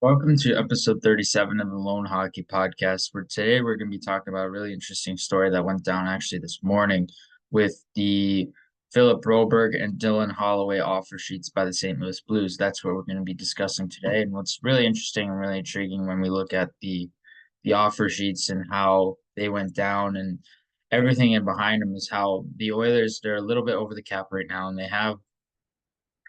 Welcome to episode 37 of the Loane Hockey Podcast, where today we're going to be talking about a really interesting story that went down actually this morning with the Philip Broberg and Dylan Holloway offer sheets by the St. Louis Blues. That's what we're going to be discussing today. And what's really interesting and really intriguing when we look at the offer sheets and how they went down and everything in behind them is how the Oilers, they're a little bit over the cap right now, and they have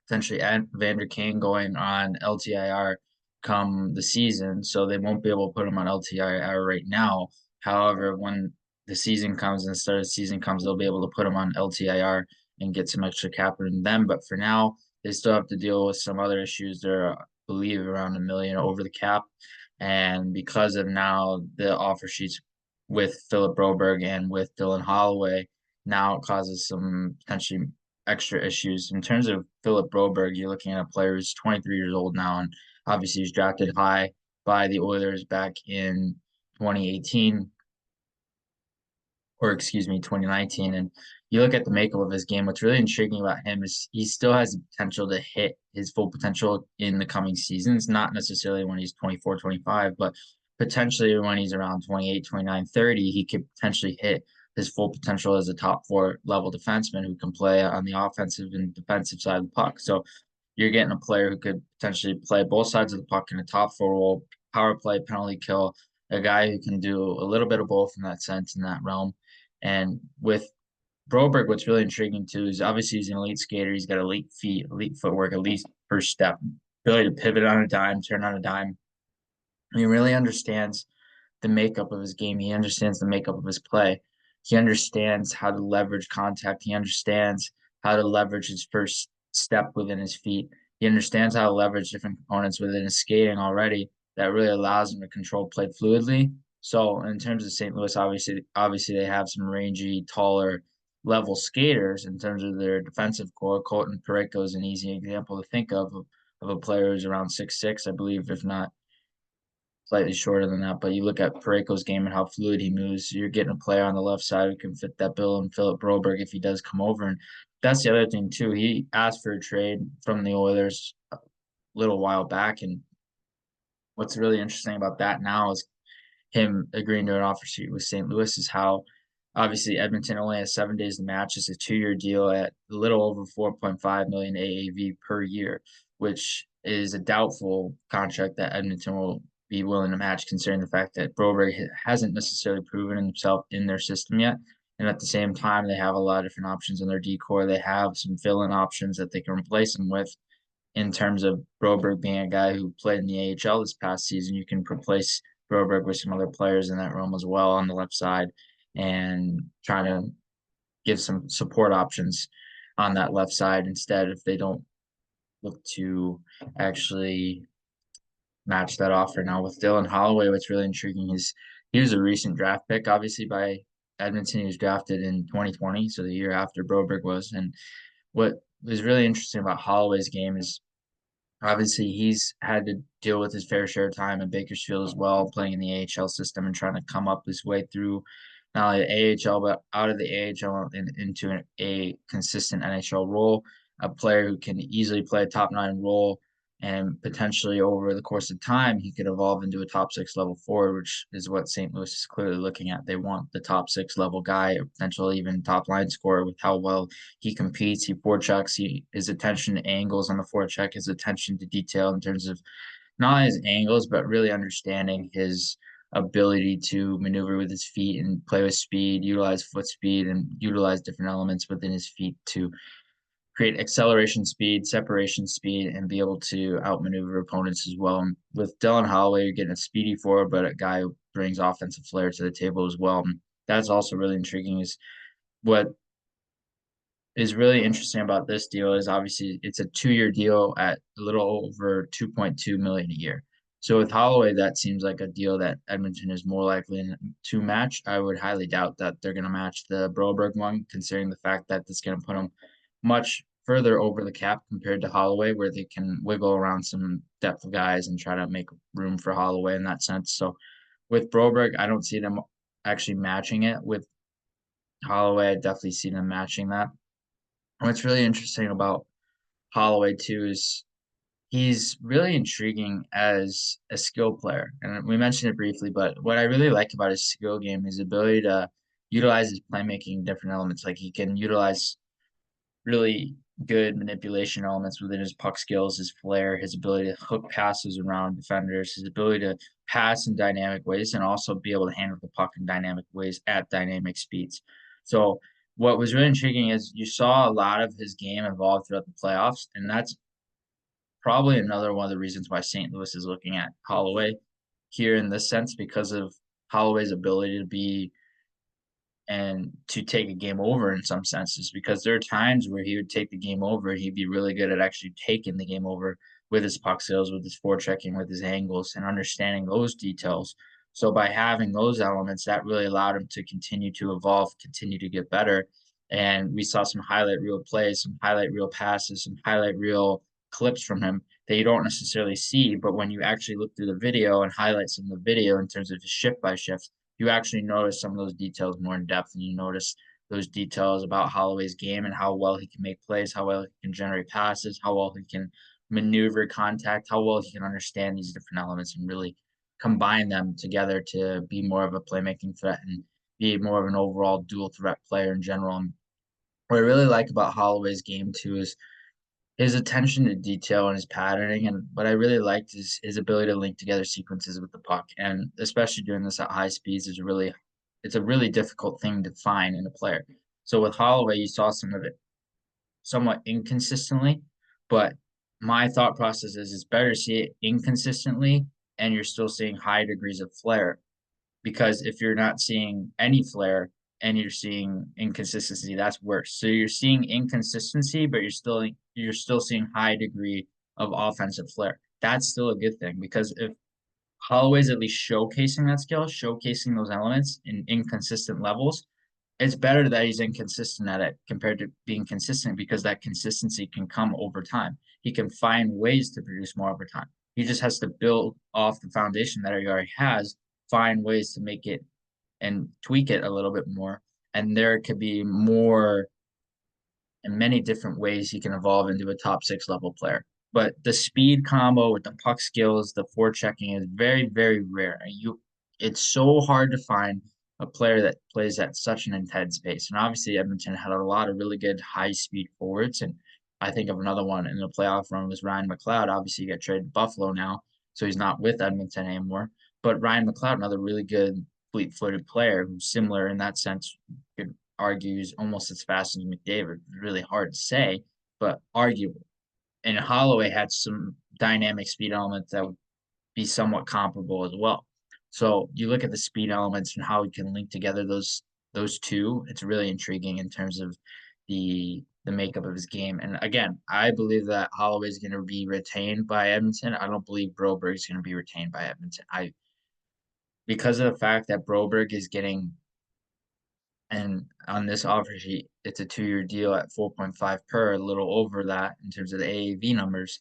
potentially Vander Kane going on LTIR come the season, so they won't be able to put him on LTIR right now. However, when the season comes and the start of the season comes, they'll be able to put him on LTIR and get some extra cap in them. But for now, they still have to deal with some other issues. They're, I believe, around $1 million over the cap. And because of now the offer sheets with Philip Broberg and with Dylan Holloway, now it causes some potentially extra issues. In terms of Philip Broberg, you're looking at a player who's 23 years old now, and obviously he's drafted high by the Oilers back in 2018, or excuse me, 2019. And you look at the makeup of his game, what's really intriguing about him is he still has the potential to hit his full potential in the coming seasons, not necessarily when he's 24, 25, but potentially when he's around 28, 29, 30, he could potentially hit his full potential as a top four level defenseman who can play on the offensive and defensive side of the puck. So you're getting a player who could potentially play both sides of the puck in a top four role, power play, penalty kill, a guy who can do a little bit of both in that sense, in that realm. And with Broberg, what's really intriguing too is obviously he's an elite skater. He's got elite feet, elite footwork, elite first step, ability to pivot on a dime, turn on a dime. He really understands the makeup of his game. He understands the makeup of his play. He understands how to leverage contact. He understands how to leverage his first step within his feet. He understands how to leverage different components within his skating already that really allows him to control play fluidly. So in terms of St. Louis, obviously they have some rangy, taller level skaters in terms of their defensive core. Colton Parayko is an easy example to think of a player who's around 6'6", I believe, if not slightly shorter than that. But you look at Parayko's game and how fluid he moves. You're getting a player on the left side who can fit that bill, and Philip Broberg if he does come over. And that's the other thing too. He asked for a trade from the Oilers a little while back, and what's really interesting about that now is him agreeing to an offer sheet with St. Louis is how obviously Edmonton only has 7 days to match. It's a 2-year deal at a little over 4.5 million AAV per year, which is a doubtful contract that Edmonton will be willing to match, considering the fact that Broberg hasn't necessarily proven himself in their system yet. And at the same time, they have a lot of different options in their decor. They have some fill-in options that they can replace him with in terms of Broberg being a guy who played in the AHL this past season. You can replace Broberg with some other players in that realm as well on the left side and try to give some support options on that left side instead if they don't look to actually match that offer. Now with Dylan Holloway, what's really intriguing is he was a recent draft pick, obviously by Edmonton. He was drafted in 2020, so the year after Broberg was. And what was really interesting about Holloway's game is obviously he's had to deal with his fair share of time in Bakersfield as well, playing in the AHL system and trying to come up his way through not only the AHL but out of the AHL and into a consistent NHL role. A player who can easily play a top nine role, and potentially over the course of time he could evolve into a top six level forward, which is what St. Louis is clearly looking at. They want the top six level guy, or potentially even top line scorer with how well he competes, he forechecks, his attention to angles on the forecheck, his attention to detail in terms of not only his angles, but really understanding his ability to maneuver with his feet and play with speed, utilize foot speed, and utilize different elements within his feet to create acceleration speed, separation speed, and be able to outmaneuver opponents as well. And with Dylan Holloway, you're getting a speedy forward, but a guy who brings offensive flair to the table as well. And that's also really intriguing. Is what is really interesting about this deal is obviously it's a 2-year deal at a little over 2.2 million a year. So with Holloway, that seems like a deal that Edmonton is more likely to match. I would highly doubt that they're going to match the Broberg one, considering the fact that it's going to put them much further over the cap compared to Holloway, where they can wiggle around some depth of guys and try to make room for Holloway in that sense. So with Broberg, I don't see them actually matching it. With Holloway, I definitely see them matching that. What's really interesting about Holloway too is He's really intriguing as a skill player, and we mentioned it briefly, but what I really like about his skill game is his ability to utilize his playmaking in different elements. Like, he can utilize really good manipulation elements within his puck skills, his flair, his ability to hook passes around defenders, his ability to pass in dynamic ways, and also be able to handle the puck in dynamic ways at dynamic speeds. So, what was really intriguing is you saw a lot of his game evolve throughout the playoffs, and that's probably another one of the reasons why St. Louis is looking at Holloway here in this sense, because of Holloway's ability to be and to take a game over in some senses, because there are times where he would take the game over and he'd be really good at actually taking the game over with his puck skills, with his forechecking, with his angles, and understanding those details. So by having those elements, that really allowed him to continue to evolve, continue to get better. And we saw some highlight reel plays, some highlight reel passes, some highlight reel clips from him that you don't necessarily see. But when you actually look through the video and highlight some of the video in terms of his shift by shift, you actually notice some of those details more in depth, and you notice those details about Holloway's game and how well he can make plays, how well he can generate passes, how well he can maneuver contact, how well he can understand these different elements and really combine them together to be more of a playmaking threat and be more of an overall dual threat player in general. And what I really like about Holloway's game too is his attention to detail and his patterning, and what I really liked is his ability to link together sequences with the puck, and especially doing this at high speeds is really it's a really difficult thing to find in a player. So with Holloway, you saw some of it somewhat inconsistently, but my thought process is it's better to see it inconsistently and you're still seeing high degrees of flair, because if you're not seeing any flair and you're seeing inconsistency, that's worse. So you're seeing inconsistency, but you're still seeing high degree of offensive flair. That's still a good thing, because if Holloway's at least showcasing that skill, showcasing those elements in inconsistent levels, it's better that he's inconsistent at it compared to being consistent, because that consistency can come over time. He can find ways to produce more over time. He just has to build off the foundation that he already has, find ways to make it and tweak it a little bit more. And there could be more in many different ways he can evolve into a top six level player. But the speed combo with the puck skills, the forechecking is very, very rare. It's so hard to find a player that plays at such an intense pace. And obviously, Edmonton had a lot of really good high speed forwards. And I think of another one in the playoff run was Ryan McLeod. Obviously, he got traded to Buffalo now, so he's not with Edmonton anymore. But Ryan McLeod, another really good fleet footed player who's similar in that sense, could argue is almost as fast as McDavid. Really hard to say, but arguable. And Holloway had some dynamic speed elements that would be somewhat comparable as well. So you look at the speed elements and how he can link together those two. It's really intriguing in terms of the makeup of his game. And again, I believe that Holloway is going to be retained by Edmonton. I don't believe Broberg is going to be retained by Edmonton. I Because of the fact that Broberg is getting, and on this offer sheet, it's a 2-year deal at 4.5 per, a little over that in terms of the AAV numbers.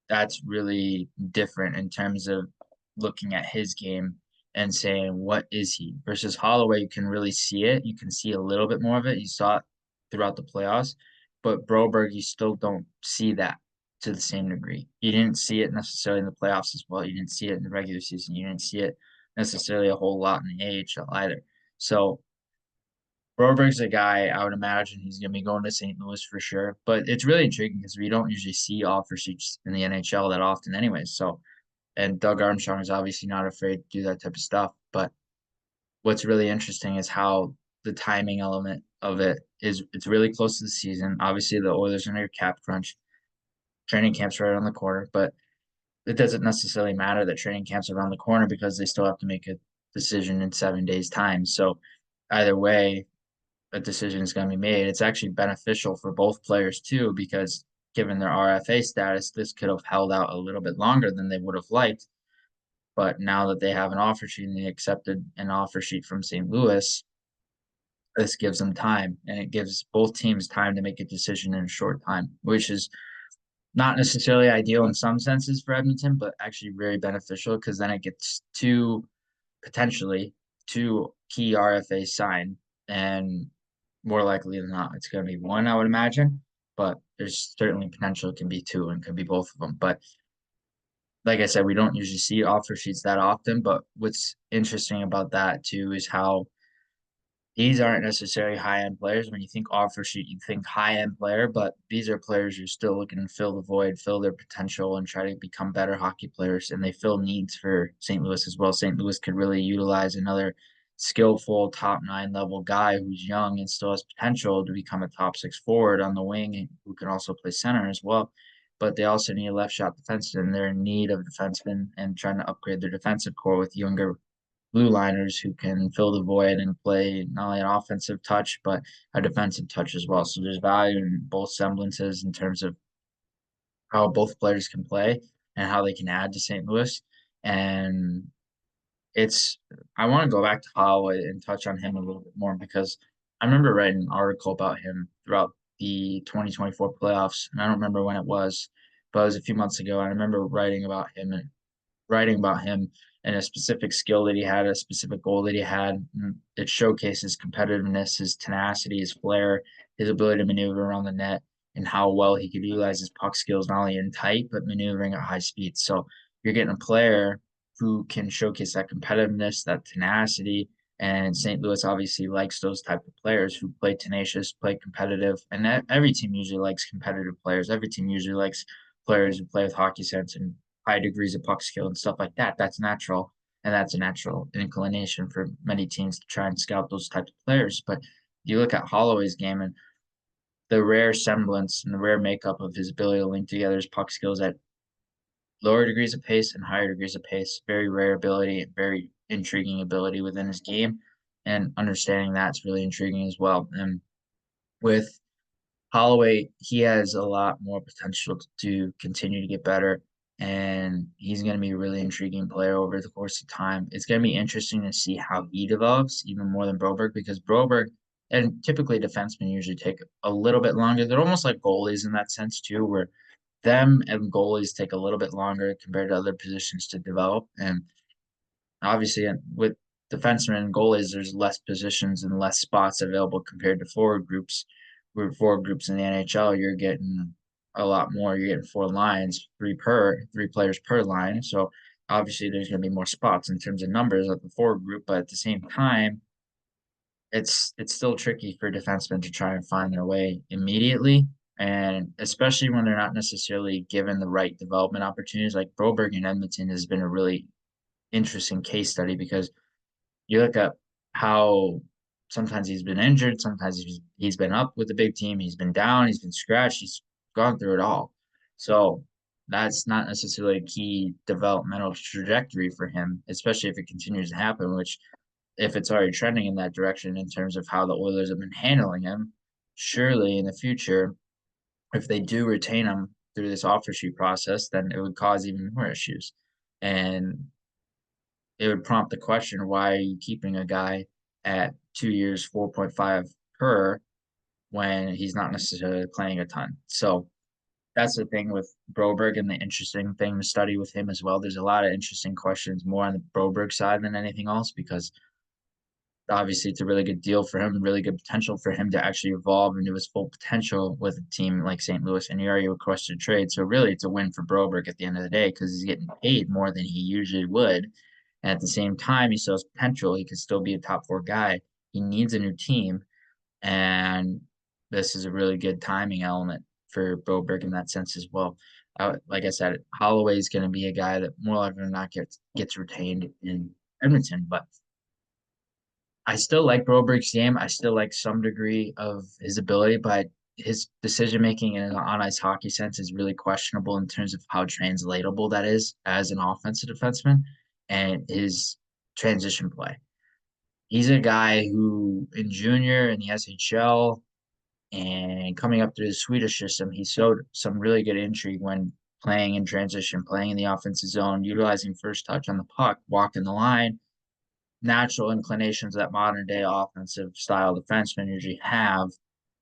That's really different in terms of looking at his game and saying, what is he? Versus Holloway, you can really see it. You can see a little bit more of it. You saw it throughout the playoffs. But Broberg, you still don't see that to the same degree. You didn't see it necessarily in the playoffs as well. You didn't see it in the regular season. You didn't see it necessarily a whole lot in the AHL either. So Broberg's a guy I would imagine he's going to be going to St. Louis for sure. But it's really intriguing because we don't usually see offer sheets in the NHL that often, anyways. So, and Doug Armstrong is obviously not afraid to do that type of stuff. But what's really interesting is how the timing element of it is. It's really close to the season. Obviously, the Oilers are in a cap crunch. Training camp's right around the corner, but it doesn't necessarily matter that training camp's around the corner because they still have to make a decision in 7 days' time. So either way, a decision is going to be made. It's actually beneficial for both players too, because given their RFA status, this could have held out a little bit longer than they would have liked. But now that they have an offer sheet and they accepted an offer sheet from St. Louis, this gives them time, and it gives both teams time to make a decision in a short time, which is not necessarily ideal in some senses for Edmonton, but actually very beneficial because then it gets potentially two key RFAs signed, and more likely than not, it's going to be one, I would imagine. But there's certainly potential it can be two and could be both of them. But like I said, we don't usually see offer sheets that often, but what's interesting about that too is how these aren't necessarily high-end players. When you think offer sheet, you think high-end player, but these are players who are still looking to fill the void, fill their potential, and try to become better hockey players. And they fill needs for St. Louis as well. St. Louis could really utilize another skillful top nine level guy who's young and still has potential to become a top six forward on the wing and who can also play center as well. But they also need a left shot defenseman. They're in need of defensemen and trying to upgrade their defensive core with younger blue liners who can fill the void and play not only an offensive touch but a defensive touch as well. So there's value in both semblances in terms of how both players can play and how they can add to St. Louis. And it's I want to go back to Holloway and touch on him a little bit more because I remember writing an article about him throughout the 2024 playoffs, and I don't remember when it was, but it was a few months ago. I remember writing about him and a specific skill that he had, a specific goal that he had. It showcases competitiveness, his tenacity, his flair, his ability to maneuver around the net, and how well he could utilize his puck skills, not only in tight, but maneuvering at high speed. So you're getting a player who can showcase that competitiveness, that tenacity. And St. Louis obviously likes those type of players who play tenacious, play competitive. And every team usually likes competitive players. Every team usually likes players who play with hockey sense and high degrees of puck skill and stuff like that. That's natural, and that's a natural inclination for many teams to try and scout those types of players. But you look at Holloway's game and the rare semblance and the rare makeup of his ability to link together his puck skills at lower degrees of pace and higher degrees of pace. Very rare ability, very intriguing ability within his game, and understanding that's really intriguing as well. And with Holloway, he has a lot more potential to continue to get better, and he's going to be a really intriguing player over the course of time. It's going to be interesting to see how he develops even more than Broberg because Broberg and typically defensemen usually take a little bit longer. They're almost like goalies in that sense too, where them and goalies take a little bit longer compared to other positions to develop. And obviously, with defensemen and goalies, there's less positions and less spots available compared to forward groups. With forward groups in the NHL, you're getting a lot more. You're getting four lines, three players per line. So obviously, there's going to be more spots in terms of numbers of the forward group. But at the same time, it's still tricky for defensemen to try and find their way immediately, and especially when they're not necessarily given the right development opportunities. Like Broberg in Edmonton has been a really interesting case study because you look at how sometimes he's been injured, sometimes he's been up with the big team, he's been down, he's been scratched, he's gone through it all. So that's not necessarily a key developmental trajectory for him, especially if it continues to happen, which if it's already trending in that direction in terms of how the Oilers have been handling him, surely in the future, if they do retain him through this offer sheet process, then it would cause even more issues. And it would prompt the question, why are you keeping a guy at 2 years, 4.5 per when he's not necessarily playing a ton? So that's the thing with Broberg and the interesting thing to study with him as well. There's a lot of interesting questions more on the Broberg side than anything else because obviously it's a really good deal for him, really good potential for him to actually evolve into his full potential with a team like St. Louis, and he already requested a trade. So really it's a win for Broberg at the end of the day because he's getting paid more than he usually would. And at the same time, he still has potential. He could still be a top four guy. He needs a new team. And this is a really good timing element for Broberg in that sense as well. Like I said, Holloway is going to be a guy that more likely than not gets retained in Edmonton, but I still like Broberg's game. I still like some degree of his ability, but his decision making in an on ice hockey sense is really questionable in terms of how translatable that is as an offensive defenseman and his transition play. He's a guy who in junior in the SHL and coming up through the Swedish system, he showed some really good intrigue when playing in transition, playing in the offensive zone, utilizing first touch on the puck, walking the line, natural inclinations that modern day offensive style defensemen usually have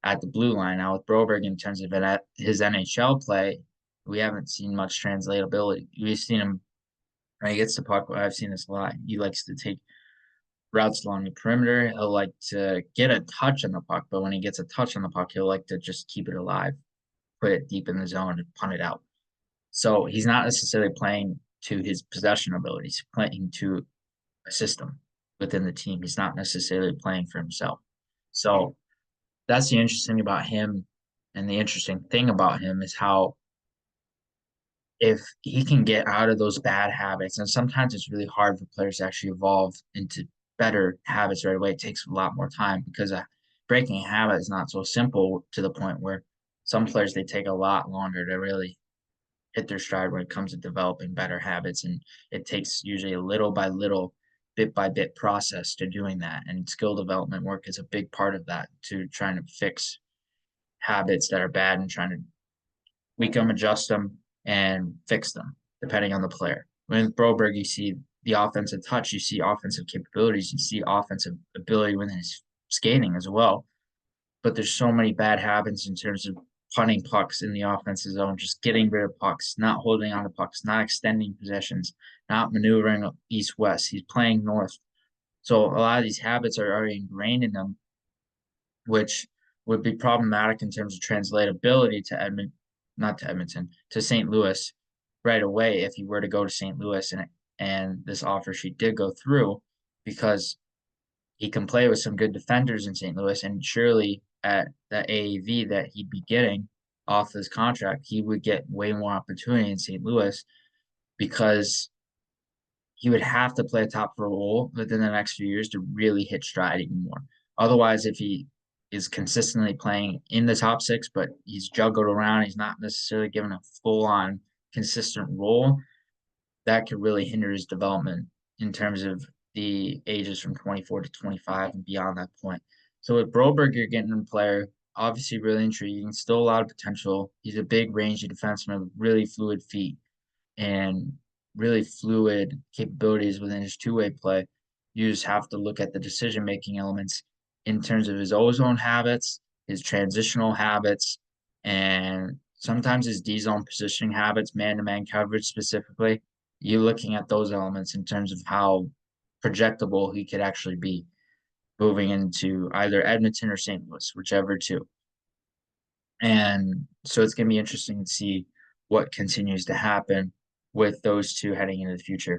at the blue line. Now with Broberg in terms of his NHL play, we haven't seen much translatability. We've seen him when he gets the puck. I've seen this a lot. He likes to take routes along the perimeter. He'll like to get a touch on the puck, but when he gets a touch on the puck, he'll like to just keep it alive, put it deep in the zone, and punt it out. So he's not necessarily playing to his possession abilities, playing to a system within the team. He's not necessarily playing for himself. So that's the interesting about him, and the interesting thing about him is how if he can get out of those bad habits, and sometimes it's really hard for players to actually evolve into better habits right away. It takes a lot more time because breaking a habit is not so simple to the point where some players they take a lot longer to really hit their stride when it comes to developing better habits, and it takes usually a little by little, bit by bit process to doing that. And skill development work is a big part of that to trying to fix habits that are bad and trying to tweak them, adjust them, and fix them depending on the player. With Broberg, you see the offensive touch, you see offensive capabilities, you see offensive ability within his skating as well. But there's so many bad habits in terms of punting pucks in the offensive zone, just getting rid of pucks, not holding on to pucks, not extending possessions, not maneuvering east west. He's playing north. So a lot of these habits are already ingrained in them, which would be problematic in terms of translatability to not to Edmonton, to St. Louis right away if he were to go to St. Louis and this offer sheet did go through, because he can play with some good defenders in St. Louis, and surely at the AAV that he'd be getting off his contract, he would get way more opportunity in St. Louis because he would have to play a top four role within the next few years to really hit stride even more. Otherwise, if he is consistently playing in the top six, but he's juggled around, he's not necessarily given a full on consistent role, that could really hinder his development in terms of the ages from 24 to 25 and beyond that point. So with Broberg, you're getting a player, obviously really intriguing, still a lot of potential. He's a big rangy defenseman with really fluid feet and really fluid capabilities within his two-way play. You just have to look at the decision-making elements in terms of his ozone habits, his transitional habits, and sometimes his D-zone positioning habits, man-to-man coverage specifically. You're looking at those elements in terms of how projectable he could actually be moving into either Edmonton or St. Louis, whichever two. And so it's going to be interesting to see what continues to happen with those two heading into the future.